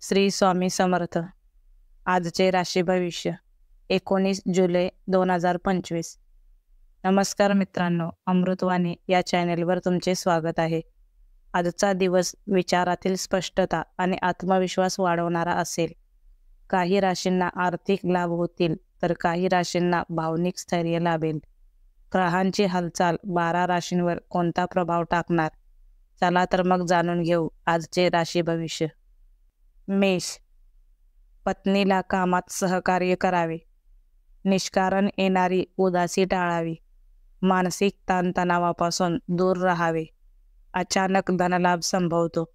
श्री स्वामी समर्थ. आजचे राशी भविष्य 19 जुलै 2025. नमस्कार मित्रांनो, अमृतवाणी या चॅनेलवर तुमचे स्वागत आहे. आजचा दिवस विचारातील स्पष्टता आणि आत्मविश्वास वाढवणारा असेल. काही राशींना आर्थिक लाभ होतील तर काही राशींना भावनिक स्थैर्य लाभेल. ग्रहांची हालचाल 12 राशींवर कोणता प्रभाव टाकणार? चला तर मग जाणून घेऊ आजचे राशी भविष्य. मेष. पत्नीला कामात सहकार्य करावे. निष्कारण येणारी उदासी टाळावी. मानसिक ताणतणावापासून दूर राहावे. अचानक धनलाभ संभवतो.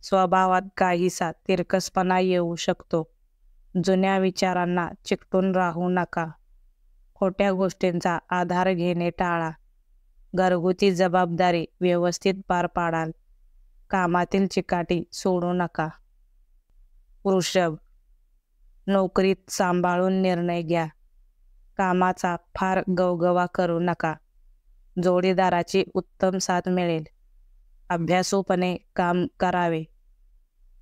स्वभावात काहीसा तिरकसपणा येऊ शकतो. जुन्या विचारांना चिकटून राहू नका. खोट्या गोष्टींचा आधार घेणे टाळा. घरगुती जबाबदारी व्यवस्थित पार पाडाल. कामातील चिकाटी सोडू नका. वृषभ. नोकरीत सांभाळून निर्णय घ्या. कामाचा फार गवगवा करू नका. जोडीदाराची उत्तम साथ मिळेल. अभ्यासूपणे काम करावे.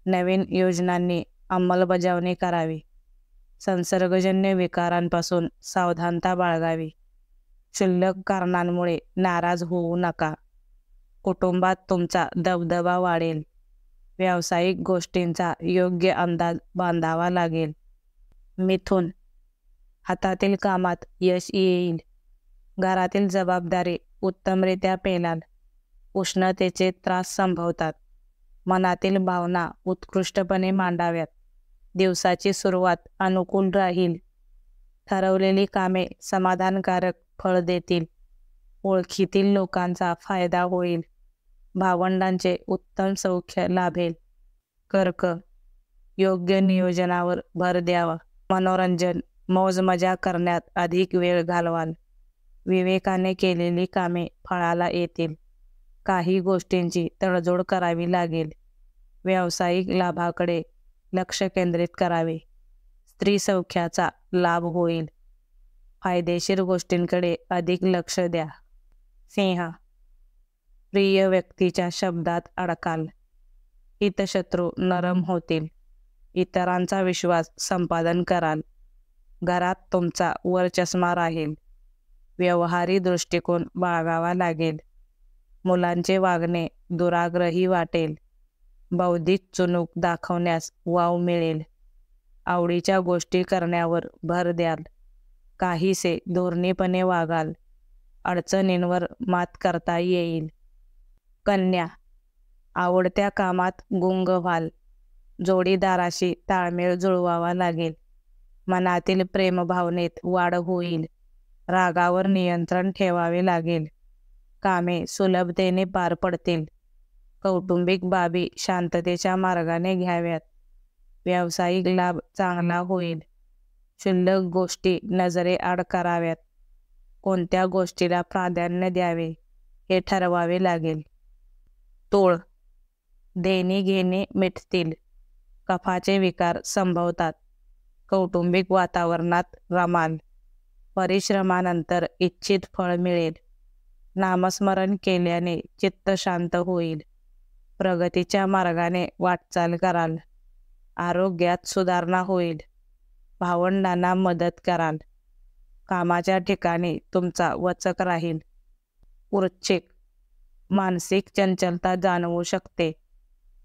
नवीन योजनांनी अंमलबजावणी करावी. संसर्गजन्य विकारांपासून सावधानता बाळगावी. क्षुल्लक कारणांमुळे नाराज होऊ नका. कुटुंबात तुमचा दबदबा वाढेल. व्यावसायिक गोष्टींचा योग्य अंदाज बांधावा लागेल. मिथुन. हातातील कामात यश येईल. घरातील जबाबदारी उत्तमरित्या पेलाल. उष्णतेचे त्रास संभवतात. मनातील भावना उत्कृष्टपणे मांडाव्यात. दिवसाची सुरुवात अनुकूल राहील. ठरवलेली कामे समाधानकारक फळ देतील. ओळखीतील लोकांचा फायदा होईल. भावंडांचे उत्तम सौख्य लाभेल. कर्क. योग्य नियोजनावर भर द्यावा. मनोरंजन मौजमजा करण्यात अधिक वेळ घालवाल. विवेकाने केलेली कामे फळाला येतील. काही गोष्टींची तडजोड करावी लागेल. व्यावसायिक लाभाकडे लक्ष केंद्रित करावे. स्त्री सौख्याचा लाभ होईल. फायदेशीर गोष्टींकडे अधिक लक्ष द्या. सिंह. प्रिय व्यक्तीच्या शब्दात अडकाल. हितशत्रू नरम होतील. इतरांचा विश्वास संपादन कराल. घरात तुमचा वरचष्मा राहील. व्यवहारी दृष्टिकोन बाळगावा लागेल. मुलांचे वागणे दुराग्रही वाटेल. बौद्धिक चुणूक दाखवण्यास वाव मिळेल. आवडीच्या गोष्टी करण्यावर भर द्याल. काहीसे धोरणीपणे वागाल. अडचणींवर मात करता येईल. कन्या. आवडत्या कामात गुंग व्हाल. जोडीदाराशी ताळमेळ जुळवावा लागेल. मनातील प्रेमभावनेत वाढ होईल. रागावर नियंत्रण ठेवावे लागेल. कामे सुलभतेने पार पडतील. कौटुंबिक बाबी शांततेच्या मार्गाने घ्याव्यात. व्यावसायिक लाभ चांगला होईल. क्षुल्लक गोष्टी नजरेआड कराव्यात. कोणत्या गोष्टीला प्राधान्य द्यावे हे ठरवावे लागेल. तूळ. देणी घेणे मिटतील. कफाचे विकार संभवतात. कौटुंबिक वातावरणात रमाल. परिश्रमानंतर इच्छित फळ मिळेल. नामस्मरण केल्याने चित्त शांत होईल. प्रगतीच्या मार्गाने वाटचाल कराल. आरोग्यात सुधारणा होईल. भावंडांना मदत कराल. कामाच्या ठिकाणी तुमचा वचक राहील. वृश्चिक. मानसिक चंचलता जाणवू शकते.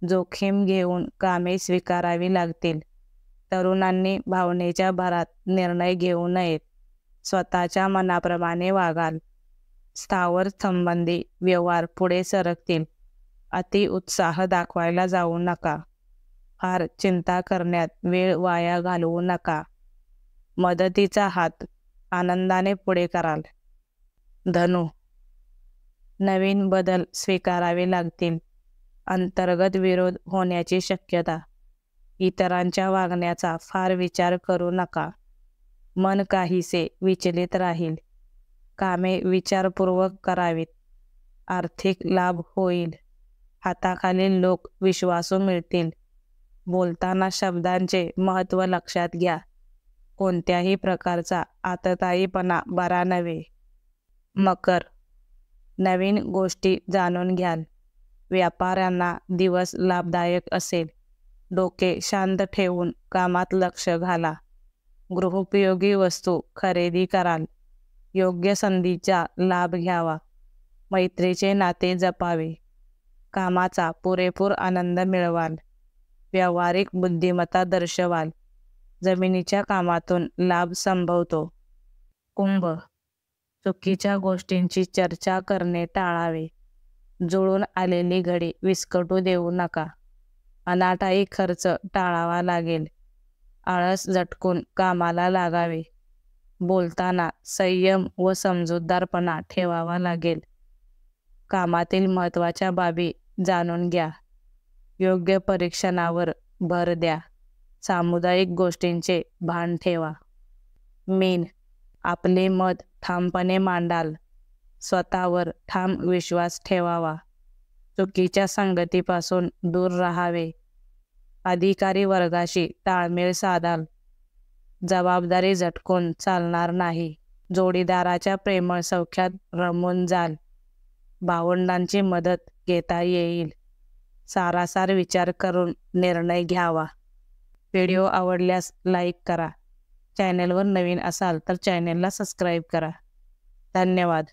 जोखीम घेऊन कामे स्वीकारावी लागतील. तरुणांनी भावनेच्या भरात निर्णय घेऊ नयेत. स्वतःच्या मनाप्रमाणे वागाल. स्थावर संबंधी व्यवहार पुढे सरकतील. अति उत्साह दाखवायला जाऊ नका. फार चिंता करण्यात वेळ वाया घालवू नका. मदतीचा हात आनंदाने पुढे कराल. धनु. नवीन बदल स्वीकारावे लागतील. अंतर्गत विरोध होण्याची शक्यता. इतरांच्या वागण्याचा फार विचार करू नका. मन काहीसे विचलित राहील. कामे विचारपूर्वक करावीत. आर्थिक लाभ होईल. हाताखालील लोक विश्वासू मिळतील. बोलताना शब्दांचे महत्त्व लक्षात घ्या. कोणत्याही प्रकारचा आततायीपणा बरा नव्हे. मकर. नवीन गोष्टी जाणून घ्याल. व्यापाऱ्यांना दिवस लाभदायक असेल. डोके शांत ठेवून कामात लक्ष घाला. गृहोपयोगी वस्तू खरेदी कराल. योग्य संधीचा लाभ घ्यावा. मैत्रीचे नाते जपावे. कामाचा पुरेपूर आनंद मिळवाल. व्यावहारिक बुद्धिमत्ता दर्शवाल. जमिनीच्या कामातून लाभ संभवतो. कुंभ, चुकीच्या गोष्टींची चर्चा करणे टाळावे. जुळून आलेली घडी विस्कटू देऊ नका. अनाठायी खर्च टाळावा लागेल. आळस झटकून कामाला लागावे. बोलताना संयम व समजूतदारपणा ठेवावा लागेल. कामातील महत्त्वाच्या बाबी जाणून घ्या. योग्य परीक्षणावर भर द्या. सामुदायिक गोष्टींचे भान ठेवा. मीन, आपले मत ठामपणे मांडाल. स्वतःवर ठाम विश्वास ठेवावा. चुकीच्या संगतीपासून दूर राहावे. अधिकारी वर्गाशी ताळमेळ साधाल. जबाबदारी झटकून चालणार नाही. जोडीदाराच्या प्रेमळ सौख्यात रमून जाल. भावंडांची मदत घेता येईल. सारासार विचार करून निर्णय घ्यावा. व्हिडिओ आवडल्यास लाईक करा. चॅनेलवर नवीन असाल तर चॅनेलला सबस्क्राईब करा. धन्यवाद.